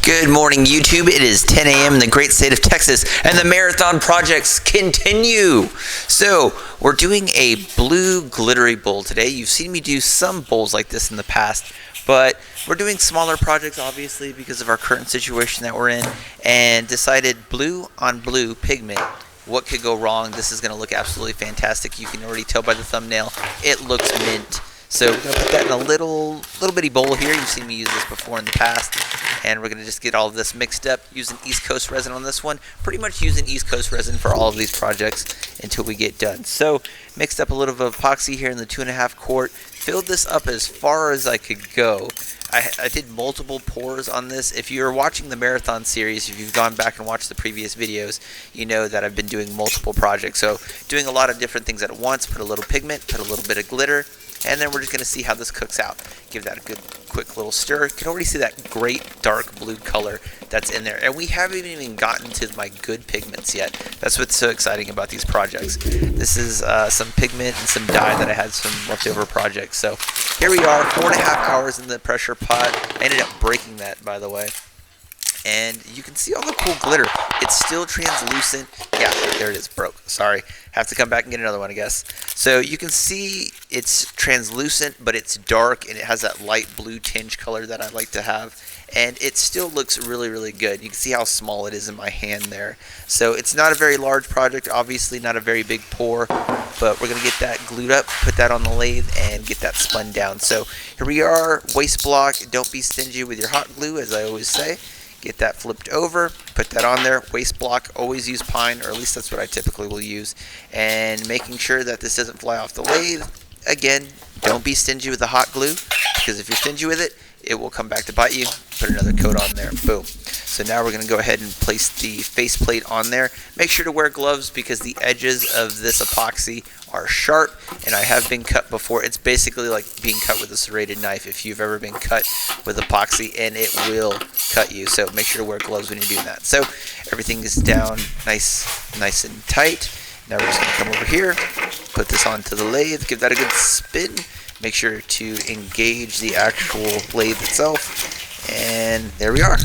Good morning, YouTube. It is 10 a.m. in the great state of Texas, and the marathon projects continue. So, we're doing a blue glittery bowl today. You've seen me do some bowls like this in the past, but we're doing smaller projects, obviously, because of our current situation that we're in, and decided blue on blue pigment. What could go wrong? This is going to look absolutely fantastic. You can already tell by the thumbnail. It looks mint. So we're going to put that in a little bitty bowl here. You've seen me use this before in the past. And we're going to just get all of this mixed up using East Coast resin on this one. Pretty much using East Coast resin for all of these projects until we get done. So mixed up a little bit of epoxy here in the 2.5 quart. Filled this up as far as I could go. I did multiple pours on this. If you're watching the marathon series, if you've gone back and watched the previous videos, you know that I've been doing multiple projects. So doing a lot of different things at once. Put a little pigment, put a little bit of glitter. And then we're just going to see how this cooks out. Give that a good, quick little stir. You can already see that great dark blue color that's in there. And we haven't even gotten to my good pigments yet. That's what's so exciting about these projects. This is some pigment and some dye that I had some leftover projects. So here we are, 4.5 hours in the pressure pot. I ended up breaking that, by the way. And you can see all the cool glitter. It's still translucent. Yeah, there it is, broke. Sorry. Have to come back and get another one, I guess. So you can see it's translucent, but it's dark, and it has that light blue tinge color that I like to have. And it still looks really, really good. You can see how small it is in my hand there. So it's not a very large project, obviously not a very big pour, but we're going to get that glued up, put that on the lathe, and get that spun down. So here we are, waste block. Don't be stingy with your hot glue, as I always say. Get that flipped over, put that on there, waste block, always use pine, or at least that's what I typically will use, and making sure that this doesn't fly off the lathe. Again, don't be stingy with the hot glue, because if you're stingy with it, it will come back to bite you. Put another coat on there, boom. So now we're going to go ahead and place the faceplate on there. Make sure to wear gloves because the edges of this epoxy are sharp, and I have been cut before. It's basically like being cut with a serrated knife if you've ever been cut with epoxy, and it will cut you. So make sure to wear gloves when you're doing that. So everything is down nice and tight. Now we're just going to come over here, put this onto the lathe, give that a good spin. Make sure to engage the actual lathe itself, and there we are.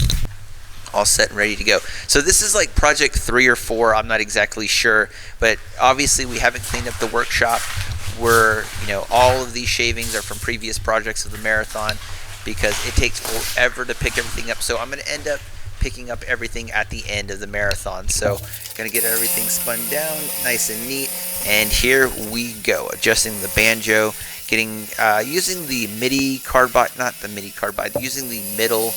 All set and ready to go. So this is like project 3 or 4, I'm not exactly sure, but obviously we haven't cleaned up the workshop. All of these shavings are from previous projects of the marathon because it takes forever to pick everything up. So I'm going to end up picking up everything at the end of the marathon. So going to get everything spun down nice and neat, and here we go. Adjusting the banjo, using the MIDI carbide, using the middle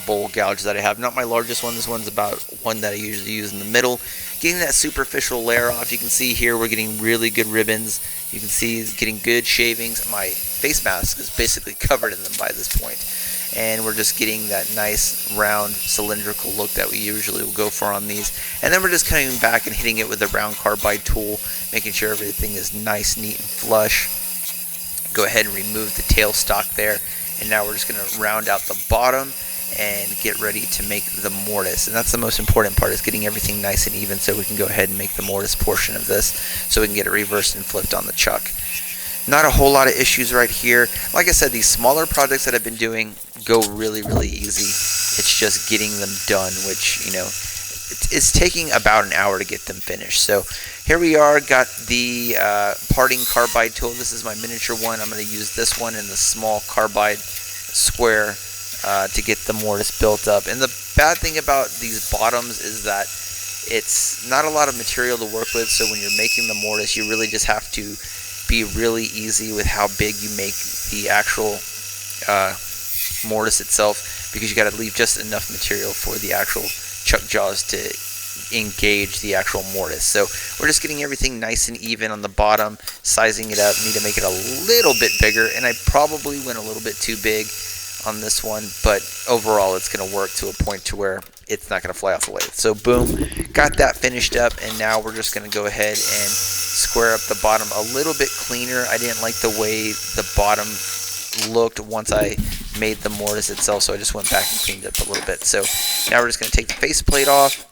bowl gouge that I have. Not my largest one. This one's about one that I usually use in the middle. Getting that superficial layer off. You can see here we're getting really good ribbons. You can see it's getting good shavings. My face mask is basically covered in them by this point. And we're just getting that nice round cylindrical look that we usually will go for on these. And then we're just coming back and hitting it with the round carbide tool, making sure everything is nice, neat, and flush. Go ahead and remove the tailstock there. And now we're just going to round out the bottom and get ready to make the mortise. And that's the most important part, is getting everything nice and even so we can go ahead and make the mortise portion of this so we can get it reversed and flipped on the chuck. Not a whole lot of issues right here. Like I said, these smaller projects that I've been doing go really, really easy. It's just getting them done, which, it's taking about an hour to get them finished. So here we are, got the parting carbide tool. This is my miniature one. I'm going to use this one in the small carbide square to get the mortise built up. And the bad thing about these bottoms is that it's not a lot of material to work with, so when you're making the mortise, you really just have to be really easy with how big you make the actual mortise itself, because you got to leave just enough material for the actual chuck jaws to engage the actual mortise. So we're just getting everything nice and even on the bottom, sizing it up. Need to make it a little bit bigger, and I probably went a little bit too big on this one, but overall it's going to work to a point to where it's not going to fly off the lathe. So boom, got that finished up, and now we're just going to go ahead and square up the bottom a little bit cleaner. I didn't like the way the bottom looked once I made the mortise itself, so I just went back and cleaned it up a little bit. So now we're just going to take the faceplate off,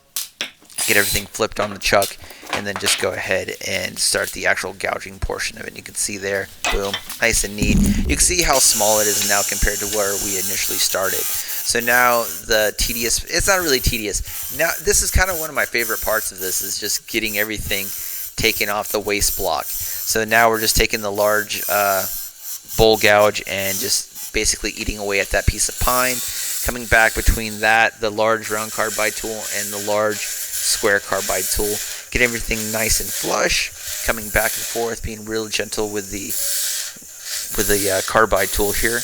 get everything flipped on the chuck, and then just go ahead and start the actual gouging portion of it. You can see there, boom, nice and neat. You can see how small it is now compared to where we initially started. So now the tedious, it's not really tedious. Now this is kind of one of my favorite parts of this, is just getting everything taken off the waste block. So now we're just taking the large bowl gouge and just basically eating away at that piece of pine. Coming back between that, the large round carbide tool, and the large square carbide tool. Get everything nice and flush. Coming back and forth, being real gentle with the carbide tool here.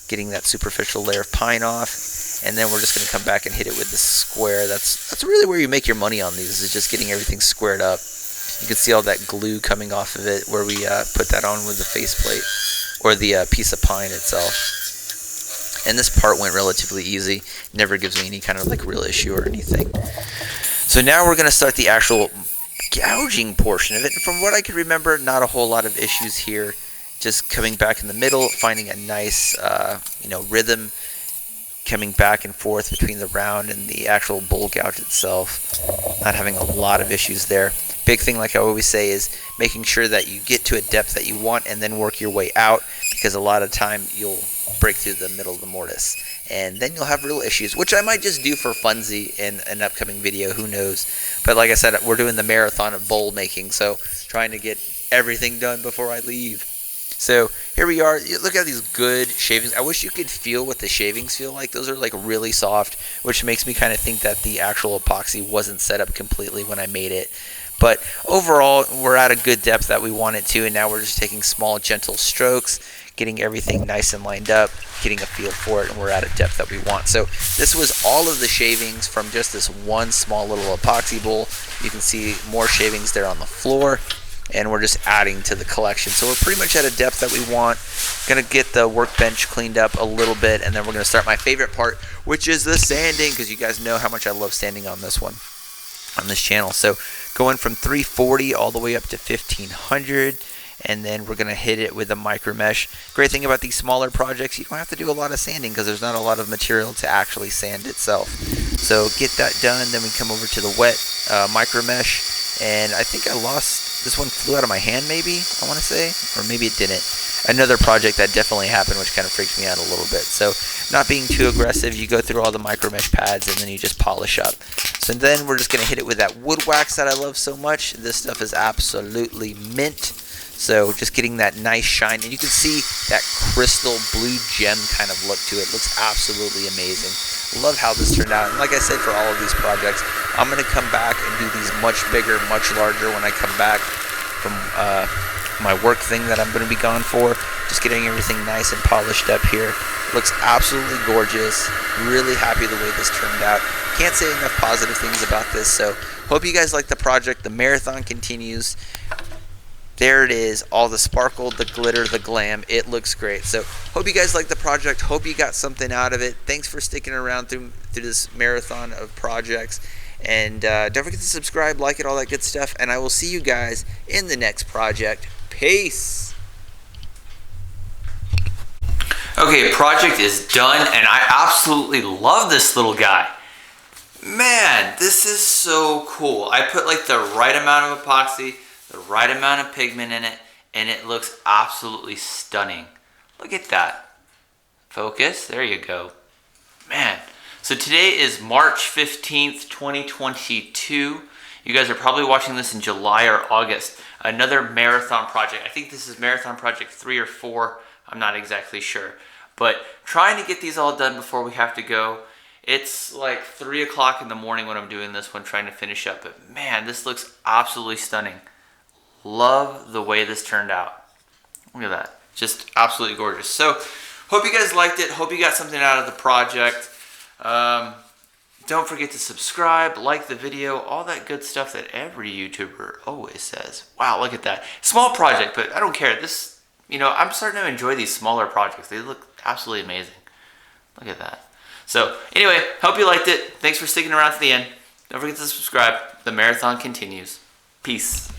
Getting that superficial layer of pine off. And then we're just going to come back and hit it with the square. That's really where you make your money on these, is just getting everything squared up. You can see all that glue coming off of it where we put that on with the faceplate, or the piece of pine itself. And this part went relatively easy. Never gives me any kind of like real issue or anything. So now we're going to start the actual gouging portion of it. And from what I can remember, not a whole lot of issues here. Just coming back in the middle, finding a nice rhythm, coming back and forth between the round and the actual bowl gouge itself. Not having a lot of issues there. Big thing, like I always say, is making sure that you get to a depth that you want and then work your way out, because a lot of time you'll break through the middle of the mortise, and then you'll have real issues, which I might just do for funsies in an upcoming video, who knows. But like I said, we're doing the marathon of bowl making, so trying to get everything done before I leave. So here we are. Look at these good shavings. I wish you could feel what the shavings feel like. Those are like really soft, which makes me kind of think that the actual epoxy wasn't set up completely when I made it. But overall, we're at a good depth that we want it to, and now we're just taking small, gentle strokes, getting everything nice and lined up, getting a feel for it, and we're at a depth that we want. So this was all of the shavings from just this one small little epoxy bowl. You can see more shavings there on the floor, and we're just adding to the collection. So we're pretty much at a depth that we want. Gonna get the workbench cleaned up a little bit, and then we're gonna start my favorite part, which is the sanding, because you guys know how much I love sanding on this one, on this channel. So going from 340 all the way up to 1500, and then we're gonna hit it with a micro mesh. Great thing about these smaller projects, you don't have to do a lot of sanding because there's not a lot of material to actually sand itself. So get that done, then we come over to the wet micro mesh, and I think I lost, this one flew out of my hand maybe, I want to say, or maybe it didn't. Another project that definitely happened, which kind of freaked me out a little bit. So not being too aggressive, you go through all the micro mesh pads and then you just polish up. So then we're just going to hit it with that wood wax that I love so much. This stuff is absolutely mint. So just getting that nice shine, and you can see that crystal blue gem kind of look to it. Looks absolutely amazing. Love how this turned out. And like I said, for all of these projects, I'm going to come back and do these much bigger, much larger when I come back from my work thing that I'm going to be gone for. Just getting everything nice and polished up here. Looks absolutely gorgeous. Really happy the way this turned out. Can't say enough positive things about this. So hope you guys like the project. The marathon continues. There it is, all the sparkle, the glitter, the glam. It looks great. So hope you guys like the project. Hope you got something out of it. Thanks for sticking around through this marathon of projects. And don't forget to subscribe, like it, all that good stuff. And I will see you guys in the next project. Peace. Okay, project is done, and I absolutely love this little guy. Man, this is so cool. I put like the right amount of epoxy, the right amount of pigment in it, and it looks absolutely stunning. Look at that. Focus, there you go. Man, so today is March 15th, 2022. You guys are probably watching this in July or August. Another marathon project. I think this is marathon project 3 or 4. I'm not exactly sure. But trying to get these all done before we have to go. It's like 3 o'clock in the morning when I'm doing this one, trying to finish up. But man, this looks absolutely stunning. Love the way this turned out. Look at that. Just absolutely gorgeous. So, hope you guys liked it. Hope you got something out of the project. Don't forget to subscribe, like the video, all that good stuff that every YouTuber always says. Wow, look at that. Small project, but I don't care. This, I'm starting to enjoy these smaller projects. They look absolutely amazing. Look at that. So, anyway, hope you liked it. Thanks for sticking around to the end. Don't forget to subscribe. The marathon continues. Peace.